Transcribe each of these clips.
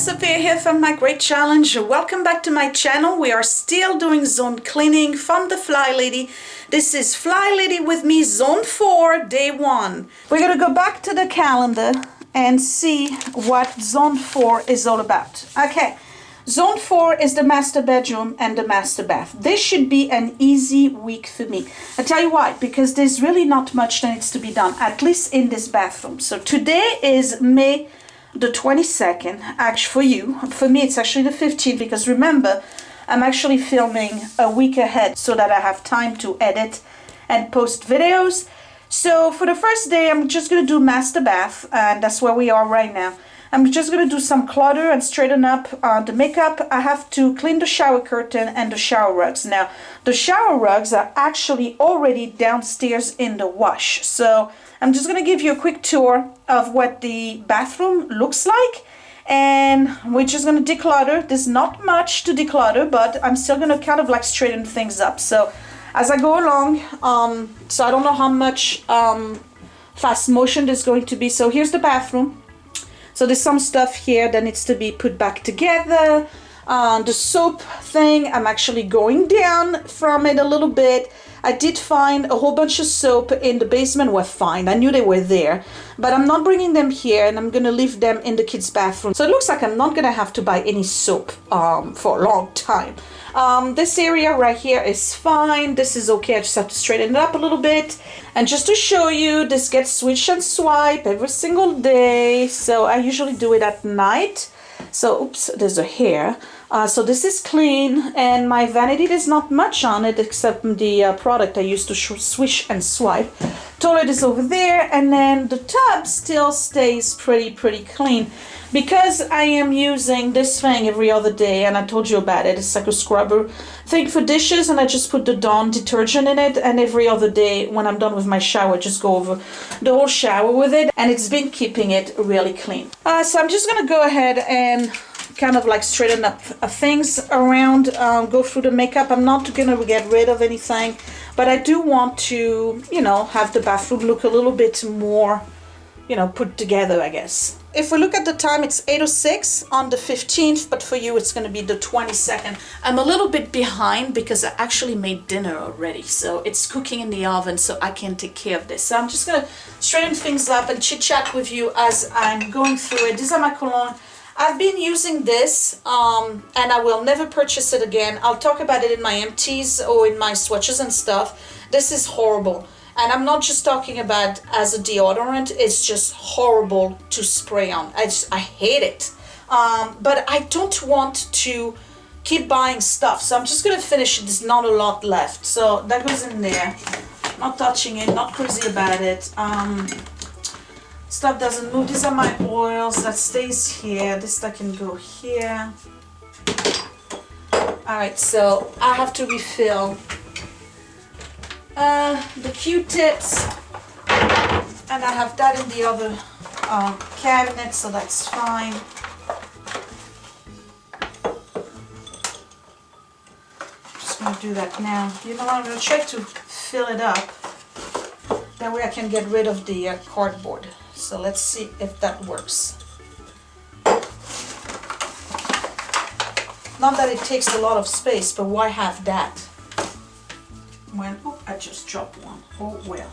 Sophia here from My Great Challenge. Welcome back to my channel. We are still doing zone cleaning from the FlyLady. This is FlyLady with me, zone 4, day 1. We're going to go back to the calendar and see what zone 4 is all about. Okay, zone 4 is the master bedroom and the master bath. This should be an easy week for me. I'll tell you why, because there's really not much that needs to be done, at least in this bathroom. So today is May the 22nd, actually for you. For me, it's actually the 15th, because remember, I'm actually filming a week ahead so that I have time to edit and post videos. So for the first day, I'm just going to do master bath, and that's where we are right now. I'm just going to do some clutter and straighten up the makeup. I have to clean the shower curtain and the shower rugs. Now, the shower rugs are actually already downstairs in the wash. So I'm just going to give you a quick tour of what the bathroom looks like. And we're just going to declutter. There's not much to declutter, but I'm still going to kind of like straighten things up. So as I go along, so I don't know how much fast motion there's going to be. So here's the bathroom. So there's some stuff here that needs to be put back together. The soap thing, I'm actually going down from it a little bit. I did find a whole bunch of soap in the basement. Were fine. I knew they were there, but I'm not bringing them here, and I'm gonna leave them in the kids' bathroom. So it looks like I'm not gonna have to buy any soap for a long time. This area right here is fine. This is okay. I just have to straighten it up a little bit. And just to show you, this gets switch and swipe every single day. So I usually do it at night. So, oops, there's a hair. So this is clean, and my vanity, there's not much on it except the product I used to swish and swipe. Toilet is over there, and then the tub still stays pretty clean because I am using this thing every other day, and I told you about it. It's like a scrubber thing for dishes, and I just put the Dawn detergent in it, and every other day when I'm done with my shower, just go over the whole shower with it, and it's been keeping it really clean. So I'm just gonna go ahead and kind of like straighten up things around, go through the makeup. I'm not gonna get rid of anything, but I do want to, you know, have the bathroom look a little bit more, you know, put together, I guess. If we look at the time, it's 8:06 on the 15th, but for you it's going to be the 22nd. I'm a little bit behind because I actually made dinner already, so it's cooking in the oven, so I can take care of this. So I'm just going to straighten things up and chit chat with you as I'm going through it. These are my cologne. I've been using this, and I will never purchase it again. I'll talk about it in my empties or in my swatches and stuff. This is horrible. And I'm not just talking about as a deodorant, it's just horrible to spray on. I hate it. But I don't want to keep buying stuff. So I'm just going to finish it. There's not a lot left. So that goes in there. Not touching it, not crazy about it. Stuff doesn't move. These are my oils. That stays here. This that can go here. Alright, so I have to refill the Q-tips, and I have that in the other cabinet, so that's fine. Just gonna do that now. You know what, I'm gonna try to fill it up, that way I can get rid of the cardboard. So let's see if that works. Not that it takes a lot of space, but why have that when, oh, I just dropped one. Oh well.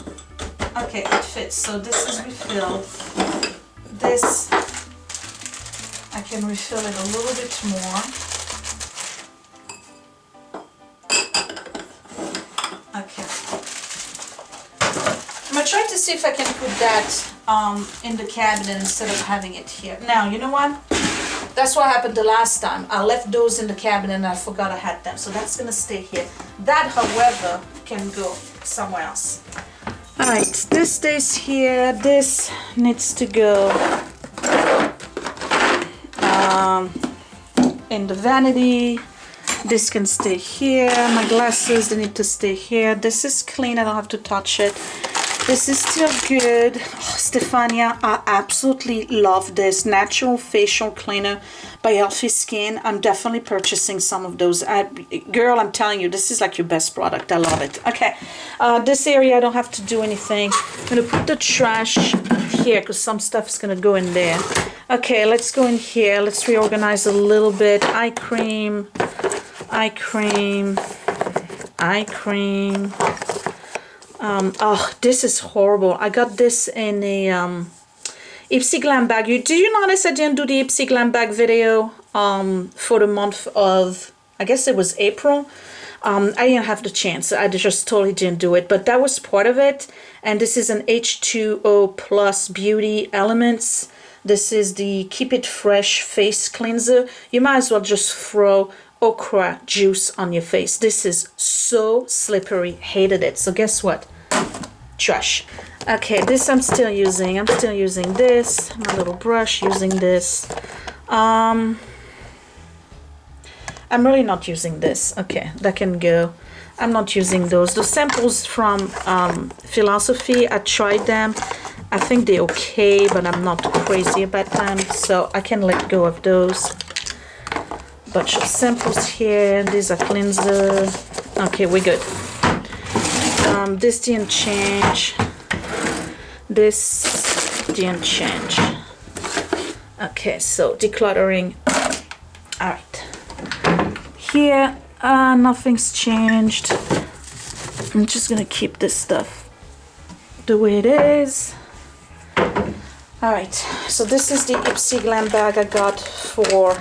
Okay, it fits. So this is refilled. This, I can refill it a little bit more. Okay. I'm gonna try to see if I can put that in the cabinet instead of having it here. Now, you know what? That's what happened the last time. I left those in the cabinet and I forgot I had them. So that's gonna stay here. That, however, can go somewhere else. Alright, this stays here. This needs to go in the vanity. This can stay here. My glasses, they need to stay here. This is clean. I don't have to touch it. This is still good. Oh, Stefania, I absolutely love this natural facial cleaner by Healthy Skin. I'm definitely purchasing some of those. Girl, I'm telling you, this is like your best product. I love it. Okay, this area I don't have to do anything. I'm gonna put the trash here because some stuff is gonna go in there. Okay, let's go in here. Let's reorganize a little bit. Eye cream, eye cream, eye cream. Oh, this is horrible. I got this in a Ipsy Glam bag. Do you notice I didn't do the Ipsy Glam bag video for the month of, I guess it was April? I didn't have the chance. I just totally didn't do it, but that was part of it. And this is an H2O Plus Beauty Elements. This is the Keep It Fresh Face Cleanser. You might as well just throw okra juice on your face. This is so slippery. Hated it. So guess what? Trash. Okay, this I'm still using. I'm still using this. My little brush, using this. I'm really not using this. Okay, that can go. I'm not using those. The samples from Philosophy, I tried them. I think they're okay, but I'm not crazy about them, so I can let go of those. Bunch of samples here. These are cleanser. Okay, we're good. This didn't change. This didn't change. Okay, so decluttering. All right. Here, nothing's changed. I'm just gonna keep this stuff the way it is. All right, so this is the Ipsy Glam bag I got for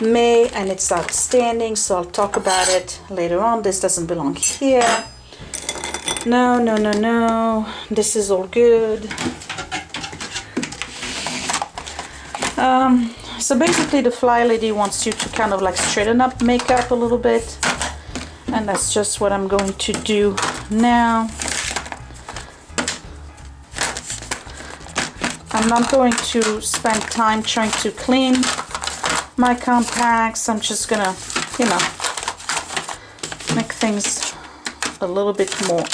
May, and it's outstanding, so I'll talk about it later on. This doesn't belong here. No, no, no, no. This is all good. So basically the FlyLady wants you to kind of like straighten up makeup a little bit, and that's just what I'm going to do now. I'm not going to spend time trying to clean my compacts. I'm just gonna, you know, make things a little bit more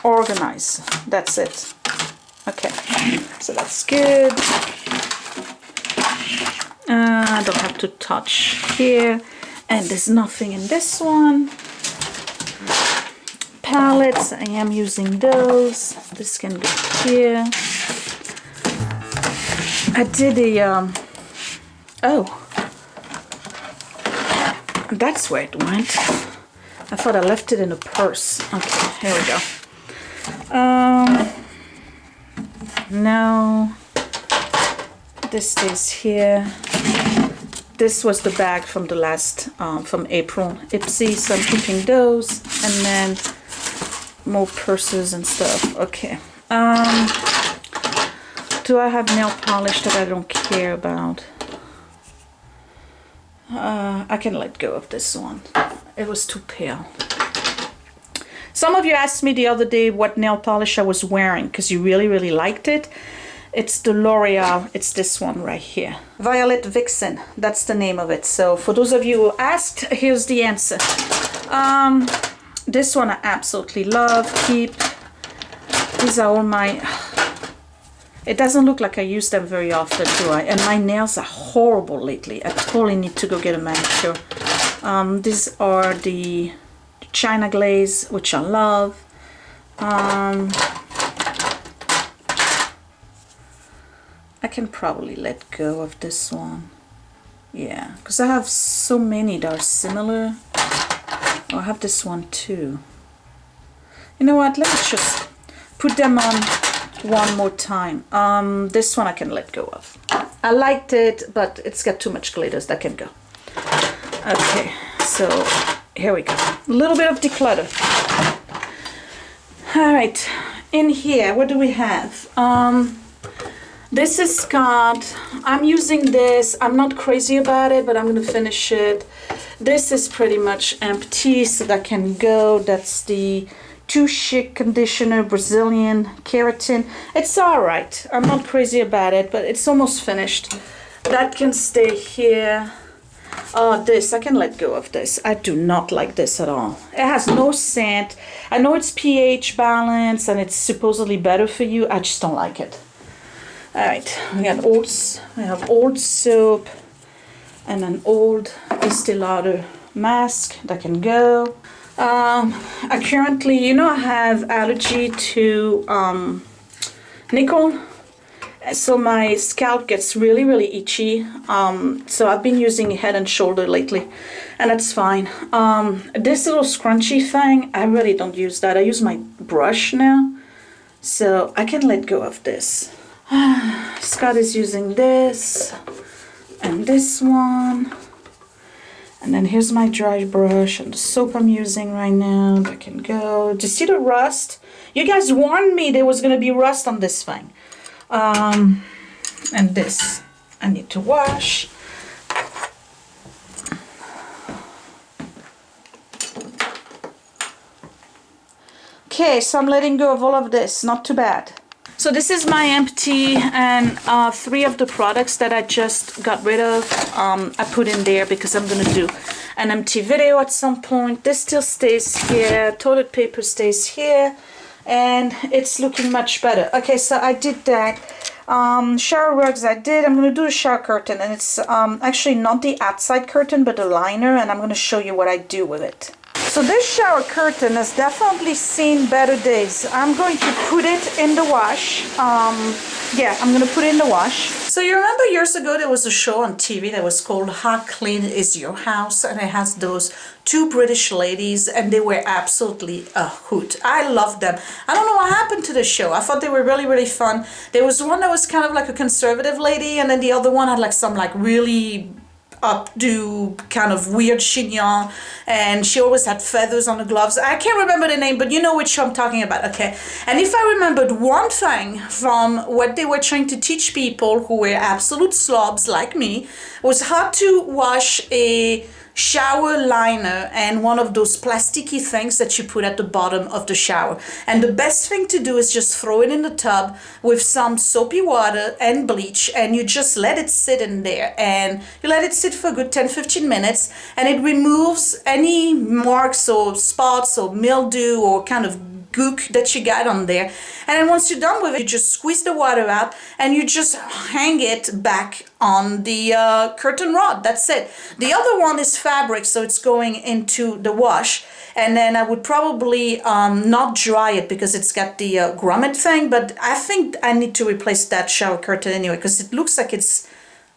organized. That's it. Okay, so that's good. I don't have to touch here, and there's nothing in this one. Palettes, I am using those. This can go here. I did a oh, that's where it went. I thought I left it in a purse. Okay, here we go. No, this stays here. This was the bag from the last, from April Ipsy, so I'm keeping those, and then more purses and stuff. Okay. Do I have nail polish that I don't care about? I can let go of this one. It was too pale. Some of you asked me the other day what nail polish I was wearing because you really, really liked it. It's the L'Oreal. It's this one right here. Violet Vixen. That's the name of it. So for those of you who asked, here's the answer. This one I absolutely love. Keep. These are all my... It doesn't look like I use them very often, do I? And my nails are horrible lately. I totally need to go get a manicure. These are the China Glaze, which I love. I can probably let go of this one. Yeah, because I have so many that are similar. Oh, I have this one too. You know what? Let me just put them on one more time. This one I can let go of. I liked it, but it's got too much glitters. That can go. Okay, so here we go. A little bit of declutter. All right, in here, what do we have? This is Scott. I'm using this. I'm not crazy about it, but I'm gonna finish it. This is pretty much empty, so that can go. That's the Too Chic Conditioner, Brazilian Keratin. It's all right. I'm not crazy about it, but it's almost finished. That can stay here. Oh, this, I can let go of this. I do not like this at all. It has no scent. I know it's pH balance and it's supposedly better for you. I just don't like it. All right, we have old soap and an old Estee Lauder mask that can go. I currently, you know, I have allergy to nickel, so my scalp gets really, really itchy. So I've been using Head and Shoulder lately, and that's fine. This little scrunchy thing, I really don't use that. I use my brush now, so I can let go of this. Scott is using this and this one. And then here's my dry brush and the soap I'm using right now. That can go. Do you see the rust? You guys warned me there was going to be rust on this thing. And this I need to wash. Okay, so I'm letting go of all of this. Not too bad. So this is my empty, and 3 of the products that I just got rid of, I put in there because I'm going to do an empty video at some point. This still stays here, toilet paper stays here, and it's looking much better. Okay, so I did that. Shower rugs I did. I'm going to do a shower curtain, and it's actually not the outside curtain but the liner, and I'm going to show you what I do with it. So this shower curtain has definitely seen better days. I'm going to put it in the wash. Yeah, I'm going to put it in the wash. So you remember years ago there was a show on TV that was called How Clean Is Your House? And it has those 2 British ladies, and they were absolutely a hoot. I loved them. I don't know what happened to the show. I thought they were really, really fun. There was one that was kind of like a conservative lady, and then the other one had like some like really updo kind of weird chignon, and she always had feathers on the gloves. I can't remember the name, but you know which show I'm talking about. Okay, and if I remembered one thing from what they were trying to teach people who were absolute slobs like me, was how to wash a shower liner and one of those plasticky things that you put at the bottom of the shower. And the best thing to do is just throw it in the tub with some soapy water and bleach, and you just let it sit in there, and you let it sit for a good 10-15 minutes, and it removes any marks or spots or mildew or kind of gook that you got on there. And then once you're done with it, you just squeeze the water out and you just hang it back on the curtain rod. That's it. The other one is fabric, so it's going into the wash, and then I would probably not dry it because it's got the grommet thing, but I think I need to replace that shower curtain anyway because it looks like it's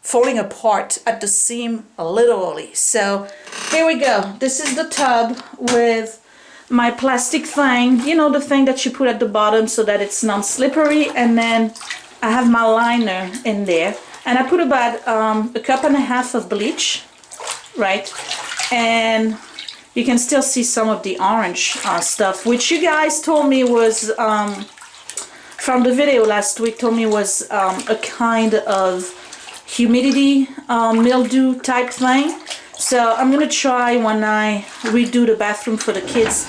falling apart at the seam literally. So here we go. This is the tub with my plastic thing, you know, the thing that you put at the bottom so that it's non-slippery, and then I have my liner in there, and I put about 1.5 cups of bleach, right? And you can still see some of the orange stuff, which you guys told me was from the video last week, told me was a kind of humidity mildew type thing. So I'm gonna try when I redo the bathroom for the kids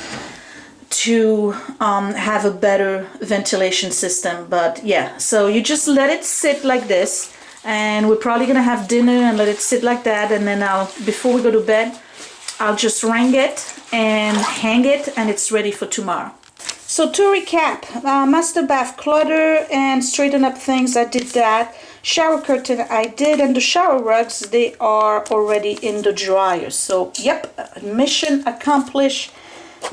to have a better ventilation system. But yeah, so you just let it sit like this, and we're probably gonna have dinner and let it sit like that, and then before we go to bed, I'll just wring it and hang it, and it's ready for tomorrow. So to recap, master bath clutter and straighten up things, I did that. Shower curtain I did, and the shower rugs, they are already in the dryer. So yep, mission accomplished.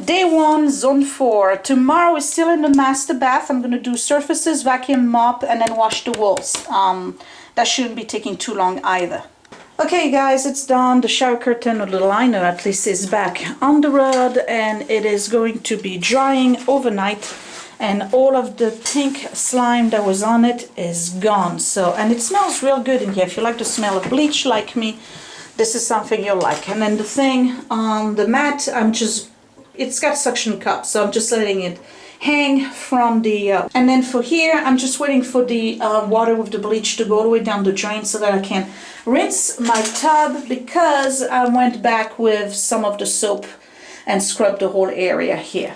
Day 1, zone 4. Tomorrow is still in the master bath. I'm gonna do surfaces, vacuum, mop, and then wash the walls. That shouldn't be taking too long either. Okay guys, it's done. The shower curtain, or the liner at least, is back on the rod, and it is going to be drying overnight, and all of the pink slime that was on it is gone. So, and it smells real good in here. If you like the smell of bleach like me, this is something you'll like. And then the thing on the mat, it's got suction cups, so I'm just letting it hang from the and then for here, I'm just waiting for the water with the bleach to go all the way down the drain so that I can rinse my tub, because I went back with some of the soap and scrubbed the whole area here.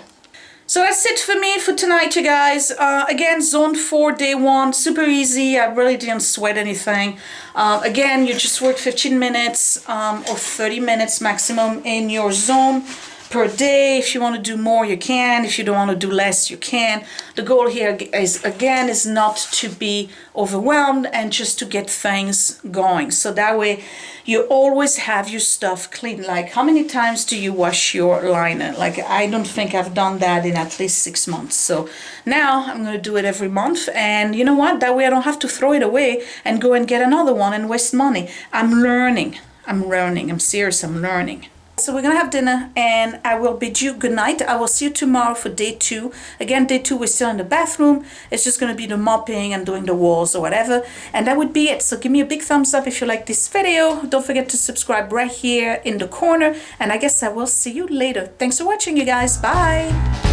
So that's it for me for tonight, you guys. Again, zone 4, day 1, super easy. I really didn't sweat anything. Again, you just work 15 minutes or 30 minutes maximum in your zone. per day. If you want to do more, you can. If you don't want to do less, you can. The goal here is, again, is not to be overwhelmed and just to get things going. So that way you always have your stuff clean. Like, how many times do you wash your liner? Like, I don't think I've done that in at least 6 months. So now I'm going to do it every month. And you know what? That way I don't have to throw it away and go and get another one and waste money. I'm learning. I'm serious. I'm learning. So we're gonna have dinner and I will bid you good night. I will see you tomorrow for day 2. Again, day 2 we're still in the bathroom. It's just gonna be the mopping and doing the walls or whatever. And that would be it. So give me a big thumbs up if you like this video. Don't forget to subscribe right here in the corner. And I guess I will see you later. Thanks for watching, you guys. Bye.